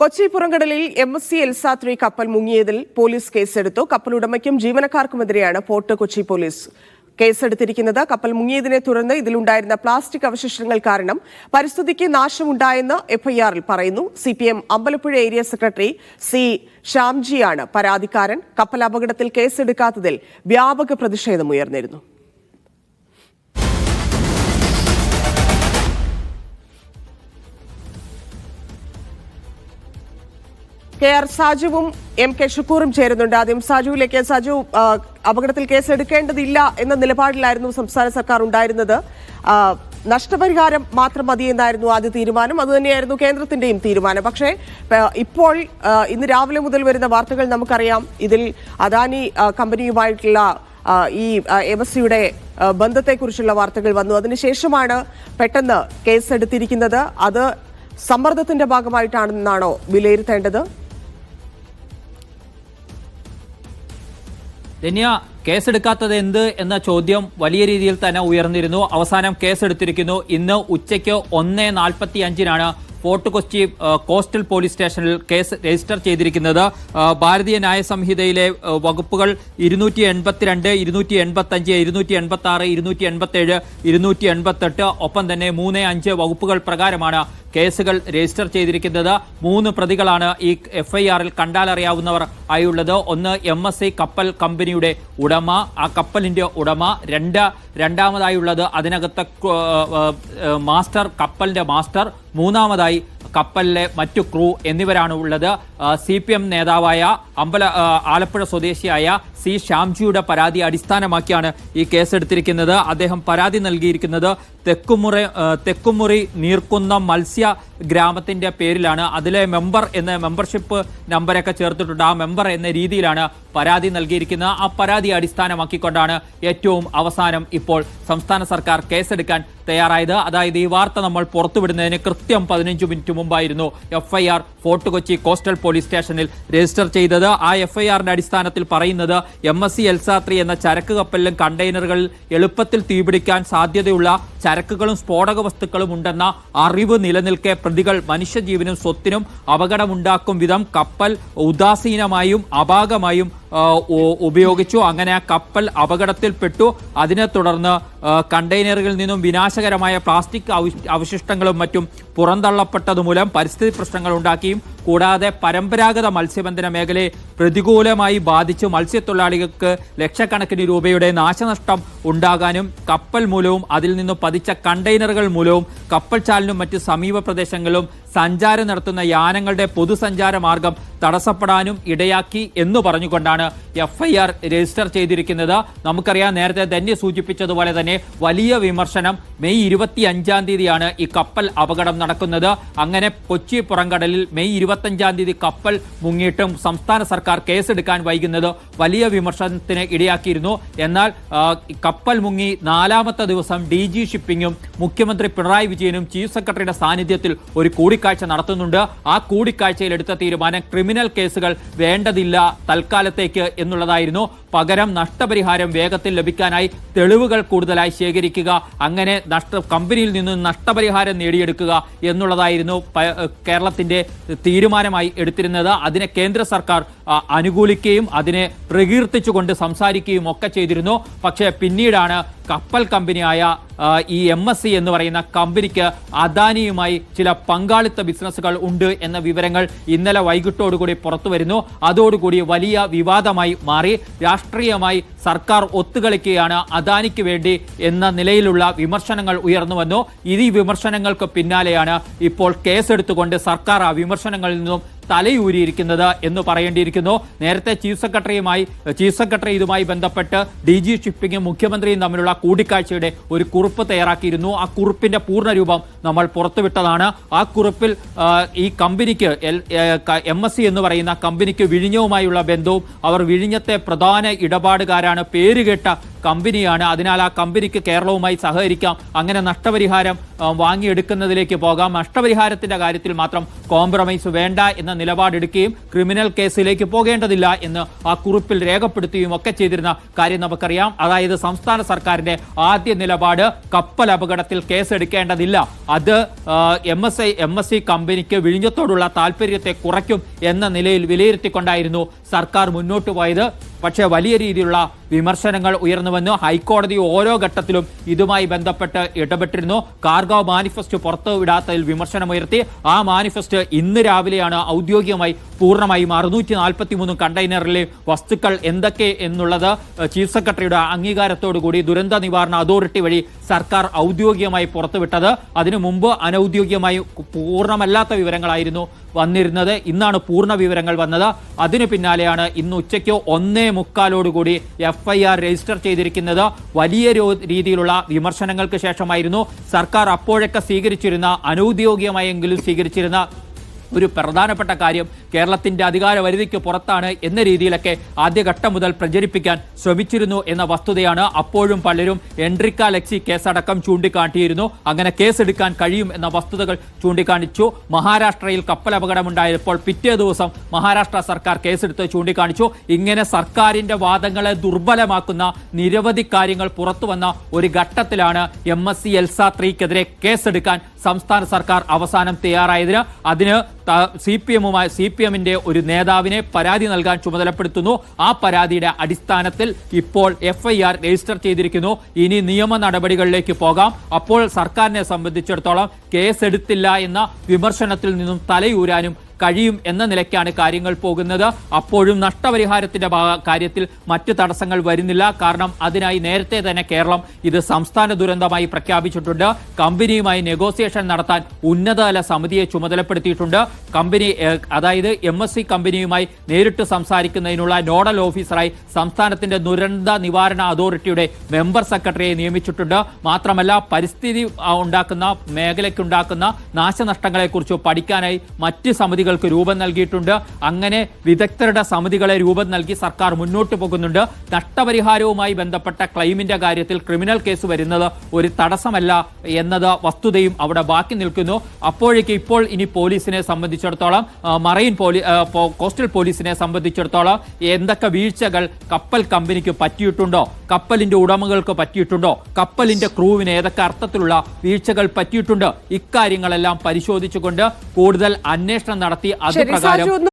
Kochi പുറംകടലിൽ MSC എൽസ-3 കപ്പൽ മുങ്ങിയതിൽ police കേസെടുത്തു. കപ്പലുടമയ്ക്കും ജീവനക്കാർക്കുമെതിരെയാണ് fort Kochi police കേസെടുത്തിരിക്കുന്നത്. കപ്പൽ മുങ്ങിയതിനെ തുടർന്ന് ഇതിലുണ്ടായിരുന്ന പ്ലാസ്റ്റിക് അവശിഷ്ടങ്ങൾ കാരണം പരിസ്ഥിതിക്ക് നാശമുണ്ടായെന്ന് FIR-ൽ പറയുന്നു. CPM Ambalappuzha area secretary C. ശ്യാംജിയാണ് പരാതിക്കാരൻ. കപ്പൽ അപകടത്തിൽ കേസെടുക്കാത്തതിൽ വ്യാപക പ്രതിഷേധമുയർന്നിരുന്നു. KR സാജുവും MK ഷുക്കൂറും ചേരുന്നുണ്ട്. ആദ്യം സാജുവിലേക്ക്. സാജു, അപകടത്തിൽ കേസെടുക്കേണ്ടതില്ല എന്ന നിലപാടിലായിരുന്നു സംസ്ഥാന സർക്കാർ ഉണ്ടായിരുന്നത്. നഷ്ടപരിഹാരം മാത്രം മതിയെന്നായിരുന്നു ആദ്യ തീരുമാനം. അതുതന്നെയായിരുന്നു കേന്ദ്രത്തിന്റെയും തീരുമാനം. പക്ഷേ ഇപ്പോൾ ഇന്ന് രാവിലെ മുതൽ വരുന്ന വാർത്തകൾ നമുക്കറിയാം. ഇതിൽ അദാനി കമ്പനിയുമായിട്ടുള്ള ഈ MSCയുടെ ബന്ധത്തെക്കുറിച്ചുള്ള വാർത്തകൾ വന്നു. അതിനുശേഷമാണ് പെട്ടെന്ന് കേസെടുത്തിരിക്കുന്നത്. അത് സമ്മർദ്ദത്തിന്റെ ഭാഗമായിട്ടാണെന്നാണോ വിലയിരുത്തേണ്ടത്? ധന്യ, കേസെടുക്കാത്തത് എന്ത് എന്ന ചോദ്യം വലിയ രീതിയിൽ തന്നെ ഉയർന്നിരുന്നു. അവസാനം കേസെടുത്തിരിക്കുന്നു. ഇന്ന് ഉച്ചയ്ക്ക് 1:45-നാണ് ഫോർട്ട് കൊച്ചി കോസ്റ്റൽ പോലീസ് സ്റ്റേഷനിൽ കേസ് രജിസ്റ്റർ ചെയ്തിരിക്കുന്നത്. ഭാരതീയ ന്യായ സംഹിതയിലെ വകുപ്പുകൾ 282, 285, 286, 287, 288 ഒപ്പം തന്നെ 3, 5 വകുപ്പുകൾ പ്രകാരമാണ് കേസുകൾ രജിസ്റ്റർ ചെയ്തിരിക്കുന്നത്. 3 പ്രതികളാണ് ഈ FIR-ൽ കണ്ടാലറിയാവുന്നവർ ആയുള്ളത്. ഒന്ന് MSC കപ്പൽ കമ്പനിയുടെ ഉടമ, ആ കപ്പലിന്റെ ഉടമ. രണ്ടാമതായുള്ളത് അതിനകത്തെ മാസ്റ്റർ, കപ്പലിന്റെ മാസ്റ്റർ. മൂന്നാമതായി കപ്പലിലെ മറ്റു ക്രൂ എന്നിവരാണ് ഉള്ളത്. CPM നേതാവായ ആലപ്പുഴ സ്വദേശിയായ C. ശ്യാംജിയുടെ പരാതി അടിസ്ഥാനമാക്കിയാണ് ഈ കേസെടുത്തിരിക്കുന്നത്. അദ്ദേഹം പരാതി നൽകിയിരിക്കുന്നത് തെക്കുമുറി നീർക്കുന്നം മത്സ്യ ഗ്രാമത്തിന്റെ പേരിലാണ്. അതിലെ മെമ്പർഷിപ്പ് നമ്പരൊക്കെ ചേർത്തിട്ടുണ്ട്. ആ മെമ്പർ എന്ന രീതിയിലാണ് പരാതി നൽകിയിരിക്കുന്നത്. ആ പരാതി അടിസ്ഥാനമാക്കിക്കൊണ്ടാണ് ഏറ്റവും അവസാനം ഇപ്പോൾ സംസ്ഥാന സർക്കാർ കേസെടുക്കാൻ തയ്യാറായത്. അതായത് ഈ വാർത്ത നമ്മൾ പുറത്തുവിടുന്നതിന് കൃത്യം 15 മിനിറ്റ് മുമ്പായിരുന്നു FIR fort Kochi coastal police സ്റ്റേഷനിൽ രജിസ്റ്റർ ചെയ്തത്. ആ FIR-ന്റെ അടിസ്ഥാനത്തിൽ പറയുന്നത് MSC എൽസ-3 എന്ന ചരക്ക് കപ്പലിലും കണ്ടെയ്നറുകളിൽ എളുപ്പത്തിൽ തീപിടിക്കാൻ സാധ്യതയുള്ള ചരക്കുകളും സ്ഫോടക വസ്തുക്കളും ഉണ്ടെന്ന അറിവ് നിലനിൽക്കെ പ്രതികൾ മനുഷ്യജീവനും സ്വത്തിനും അപകടമുണ്ടാക്കും വിധം കപ്പൽ ഉദാസീനമായും അപാകമായും ഉപയോഗിച്ചു. അങ്ങനെ ആ കപ്പൽ അപകടത്തിൽപ്പെട്ടു. അതിനെ തുടർന്ന് കണ്ടെയ്നറുകളിൽ നിന്നും വിനാശകരമായ പ്ലാസ്റ്റിക് അവശിഷ്ടങ്ങളും മറ്റും പുറന്തള്ളപ്പെട്ടതുമൂലം പരിസ്ഥിതി പ്രശ്നങ്ങൾ ഉണ്ടാക്കിയും കൂടാതെ പരമ്പരാഗത മത്സ്യബന്ധന മേഖലയെ പ്രതികൂലമായി ബാധിച്ച് മത്സ്യത്തൊഴിലാളികൾക്ക് ലക്ഷക്കണക്കിന് രൂപയുടെ നാശനഷ്ടം ഉണ്ടാകാനും കപ്പൽ മൂലവും അതിൽ നിന്നും പതിച്ച കണ്ടെയ്നറുകൾ മൂലവും കപ്പൽ ചാലിനും മറ്റ് സമീപ പ്രദേശങ്ങളിലും സഞ്ചാരം നടത്തുന്ന യാനങ്ങളുടെ പൊതുസഞ്ചാര മാർഗം തടസ്സപ്പെടാനും ഇടയാക്കി എന്ന് പറഞ്ഞുകൊണ്ടാണ് FIR രജിസ്റ്റർ ചെയ്തിരിക്കുന്നത്. നമുക്കറിയാം, നേരത്തെ ധന്യ സൂചിപ്പിച്ചതുപോലെ തന്നെ വലിയ വിമർശനം. മെയ് 25-ാം തീയതിയാണ് ഈ കപ്പൽ അപകടം നടക്കുന്നത്. അങ്ങനെ കൊച്ചി പുറംകടലിൽ മെയ് 25-ാം തീയതി കപ്പൽ മുങ്ങിയിട്ടും സംസ്ഥാന സർക്കാർ കേസെടുക്കാൻ വൈകുന്നത് വലിയ വിമർശനത്തിന് ഇടയാക്കിയിരുന്നു. എന്നാൽ കപ്പൽ മുങ്ങി 4ാമത്തെ ദിവസം DG ഷിപ്പിംഗും മുഖ്യമന്ത്രി പിണറായി വിജയനും ചീഫ് സെക്രട്ടറിയുടെ സാന്നിധ്യത്തിൽ ഒരു കൂടിക്കാഴ്ച നടത്തുന്നുണ്ട്. ആ കൂടിക്കാഴ്ചയിൽ എടുത്ത തീരുമാനം ക്രിമിനൽ കേസുകൾ വേണ്ടതില്ല തൽക്കാലത്തേക്ക് എന്നുള്ളതായിരുന്നു. പകരം നഷ്ടപരിഹാരം വേഗത്തിൽ ലഭിക്കാനായി തെളിവുകൾ കൂടുതലായി ശേഖരിക്കുക, അങ്ങനെ കമ്പനിയിൽ നിന്ന് നഷ്ടപരിഹാരം നേടിയെടുക്കുക എന്നുള്ളതായിരുന്നു കേരളത്തിന്റെ തീരുമാനമായി എടുത്തിരുന്നത്. അതിനെ കേന്ദ്ര സർക്കാർ അനുകൂലിക്കുകയും അതിനെ പ്രകീർത്തിച്ചുകൊണ്ട് സംസാരിക്കുകയും ഒക്കെ ചെയ്തിരുന്നു. പക്ഷേ പിന്നീടാണ് കപ്പൽ കമ്പനിയായ ഈ MSC എന്ന് പറയുന്ന കമ്പനിക്ക് അദാനിയുമായി ചില പങ്കാളിത്ത ബിസിനസ്സുകൾ ഉണ്ട് എന്ന വിവരങ്ങൾ ഇന്നലെ വൈകിട്ടോടുകൂടി പുറത്തു വരുന്നു. അതോടുകൂടി വലിയ വിവാദമായി മാറി. രാഷ്ട്രീയമായി സർക്കാർ ഒത്തുകളിക്കുകയാണ് അദാനിക്ക് വേണ്ടി എന്ന നിലയിലുള്ള വിമർശനങ്ങൾ ഉയർന്നു വന്നു. ഈ വിമർശനങ്ങൾക്ക് പിന്നാലെയാണ് ഇപ്പോൾ കേസെടുത്തുകൊണ്ട് സർക്കാർ ആ വിമർശനങ്ങളിൽ നിന്നും തലയൂരിയിരിക്കുന്നത് എന്ന് പറയേണ്ടിയിരിക്കുന്നു. നേരത്തെ ചീഫ് സെക്രട്ടറി ഇതുമായി ബന്ധപ്പെട്ട് DG ഷിപ്പിംഗും മുഖ്യമന്ത്രിയും തമ്മിലുള്ള കൂടിക്കാഴ്ചയുടെ ഒരു കുറിപ്പ് തയ്യാറാക്കിയിരുന്നു. ആ കുറിപ്പിന്റെ പൂർണ്ണരൂപം നമ്മൾ പുറത്തുവിട്ടതാണ്. ആ കുറിപ്പിൽ ഈ കമ്പനിക്ക് MSC എന്ന് പറയുന്ന കമ്പനിക്ക് വിഴിഞ്ഞവുമായുള്ള ബന്ധവും അവർ വിഴിഞ്ഞത്തെ പ്രധാന ഇടപാടുകാരാണ്, പേരുകേട്ട കമ്പനിയാണ്. അതിനാൽ ആ കമ്പനിക്ക് കേരളവുമായി സഹകരിക്കാം, അങ്ങനെ നഷ്ടപരിഹാരം വാങ്ങിയെടുക്കുന്നതിലേക്ക് പോകാം. നഷ്ടപരിഹാരത്തിന്റെ കാര്യത്തിൽ മാത്രം കോംപ്രമൈസ് വേണ്ട എന്ന നിലപാടെടുക്കുകയും ക്രിമിനൽ കേസിലേക്ക് പോകേണ്ടതില്ല എന്ന് ആ കുറിപ്പിൽ രേഖപ്പെടുത്തുകയും ഒക്കെ ചെയ്തിരുന്ന കാര്യം നമുക്കറിയാം. അതായത് സംസ്ഥാന സർക്കാരിന്റെ ആദ്യ നിലപാട് കപ്പൽ അപകടത്തിൽ കേസെടുക്കേണ്ടതില്ല, അത് MSC കമ്പനിക്ക് വിഴിഞ്ഞത്തോടുള്ള താല്പര്യത്തെ കുറയ്ക്കും എന്ന നിലയിൽ വിലയിരുത്തിക്കൊണ്ടായിരുന്നു സർക്കാർ മുന്നോട്ട് പോയത്. പക്ഷേ വലിയ രീതിയിലുള്ള വിമർശനങ്ങൾ ഉയർന്നുവന്നു. ഹൈക്കോടതി ഓരോ ഘട്ടത്തിലും ഇതുമായി ബന്ധപ്പെട്ട് ഇടപെട്ടിരുന്നു. Cargo manifest പുറത്തുവിടാത്തതിൽ വിമർശനമുയർത്തി. ആ മാനിഫെസ്റ്റ് ഇന്ന് രാവിലെയാണ് ഔദ്യോഗികമായി പൂർണ്ണമായും 643 കണ്ടെയ്നറിലെ വസ്തുക്കൾ എന്തൊക്കെ എന്നുള്ളത് ചീഫ് സെക്രട്ടറിയുടെ അംഗീകാരത്തോടുകൂടി ദുരന്ത നിവാരണ അതോറിറ്റി വഴി സർക്കാർ ഔദ്യോഗികമായി പുറത്തുവിട്ടത്. അതിനു മുമ്പ് അനൌദ്യോഗികമായി പൂർണ്ണമല്ലാത്ത വിവരങ്ങളായിരുന്നു വന്നിരുന്നത്. ഇന്നാണ് പൂർണ്ണ വിവരങ്ങൾ വന്നത്. അതിനു പിന്നാലെയാണ് ഇന്ന് ഉച്ചയ്ക്ക് 1:45 FIR രജിസ്റ്റർ ചെയ്തിരിക്കുന്നത്. വലിയ രീതിയിലുള്ള വിമർശനങ്ങൾക്ക് ശേഷമായിരുന്നു സർക്കാർ അപ്പോഴൊക്കെ സ്വീകരിച്ചിരുന്ന, അനൌദ്യോഗികമായെങ്കിലും സ്വീകരിച്ചിരുന്ന ഒരു പ്രധാനപ്പെട്ട കാര്യം കേരളത്തിന്റെ അധികാര പരിധിക്ക് പുറത്താണ് എന്ന രീതിയിലൊക്കെ ആദ്യഘട്ടം മുതൽ പ്രചരിപ്പിക്കാൻ ശ്രമിച്ചിരുന്നു എന്ന വസ്തുതയാണ്. അപ്പോഴും പലരും എൻട്രിക്ക ലെക്സി കേസടക്കം ചൂണ്ടിക്കാട്ടിയിരുന്നു. അങ്ങനെ കേസെടുക്കാൻ കഴിയും എന്ന വസ്തുതകൾ ചൂണ്ടിക്കാണിച്ചു. മഹാരാഷ്ട്രയിൽ കപ്പൽ അപകടമുണ്ടായപ്പോൾ പിറ്റേ ദിവസം മഹാരാഷ്ട്ര സർക്കാർ കേസെടുത്ത് ചൂണ്ടിക്കാണിച്ചു. ഇങ്ങനെ സർക്കാരിന്റെ വാദങ്ങളെ ദുർബലമാക്കുന്ന നിരവധി കാര്യങ്ങൾ പുറത്തു വന്ന ഒരു ഘട്ടത്തിലാണ് MSC എൽസ 3-ക്കെതിരെ കേസെടുക്കാൻ സംസ്ഥാന സർക്കാർ അവസാനം തയ്യാറായതിന്. അതിന് CPM-ന്റെ ഒരു നേതാവിനെ പരാതി നൽകാൻ ചുമതലപ്പെടുത്തുന്നു. ആ പരാതിയുടെ അടിസ്ഥാനത്തിൽ ഇപ്പോൾ FIR രജിസ്റ്റർ ചെയ്തിരിക്കുന്നു. ഇനി നിയമ നടപടികളിലേക്ക് പോകാം. അപ്പോൾ സർക്കാരിനെ സംബന്ധിച്ചിടത്തോളം കേസെടുത്തില്ല എന്ന വിമർശനത്തിൽ നിന്നും തലയൂരാനും കഴിയും എന്ന നിലയ്ക്കാണ് കാര്യങ്ങൾ പോകുന്നത്. അപ്പോഴും നഷ്ടപരിഹാരത്തിന്റെ കാര്യത്തിൽ മറ്റ് തടസ്സങ്ങൾ വരുന്നില്ല. കാരണം അതിനായി നേരത്തെ തന്നെ കേരളം ഇത് സംസ്ഥാന ദുരന്തമായി പ്രഖ്യാപിച്ചിട്ടുണ്ട്. കമ്പനിയുമായി നെഗോസിയേഷൻ നടത്താൻ ഉന്നതതല സമിതിയെ ചുമതലപ്പെടുത്തിയിട്ടുണ്ട്. കമ്പനി, അതായത് MSC കമ്പനിയുമായി നേരിട്ട് സംസാരിക്കുന്നതിനുള്ള നോഡൽ ഓഫീസറായി സംസ്ഥാനത്തിന്റെ ദുരന്ത നിവാരണ അതോറിറ്റിയുടെ മെമ്പർ സെക്രട്ടറിയെ നിയമിച്ചിട്ടുണ്ട്. മാത്രമല്ല പരിസ്ഥിതി ഉണ്ടാക്കുന്ന മേഖലയ്ക്കുണ്ടാക്കുന്ന നാശനഷ്ടങ്ങളെക്കുറിച്ച് പഠിക്കാനായി മറ്റ് സമിതികൾ രൂപം നൽകിയിട്ടുണ്ട്. അങ്ങനെ വിദഗ്ധരുടെ സമിതികളെ രൂപം നൽകി സർക്കാർ മുന്നോട്ട് പോകുന്നുണ്ട്. നഷ്ടപരിഹാരവുമായി ബന്ധപ്പെട്ട ക്ലെയിമിന്റെ കാര്യത്തിൽ ക്രിമിനൽ കേസ് വരുന്നത് ഒരു തടസ്സമല്ല എന്നത് വസ്തുതയും അവിടെ ബാക്കി നിൽക്കുന്നു. അപ്പോഴേക്ക് ഇപ്പോൾ ഇനി പോലീസിനെ സംബന്ധിച്ചിടത്തോളം, മറൈൻ കോസ്റ്റൽ പോലീസിനെ സംബന്ധിച്ചിടത്തോളം എന്തൊക്കെ വീഴ്ചകൾ കപ്പൽ കമ്പനിക്ക് പറ്റിയിട്ടുണ്ടോ, കപ്പലിന്റെ ഉടമകൾക്ക് പറ്റിയിട്ടുണ്ടോ, കപ്പലിന്റെ ക്രൂവിന് ഏതൊക്കെ അർത്ഥത്തിലുള്ള വീഴ്ചകൾ പറ്റിയിട്ടുണ്ട്, ഇക്കാര്യങ്ങളെല്ലാം പരിശോധിച്ചുകൊണ്ട് കൂടുതൽ അന്വേഷണം നടത്തി അത് പ്രകാരം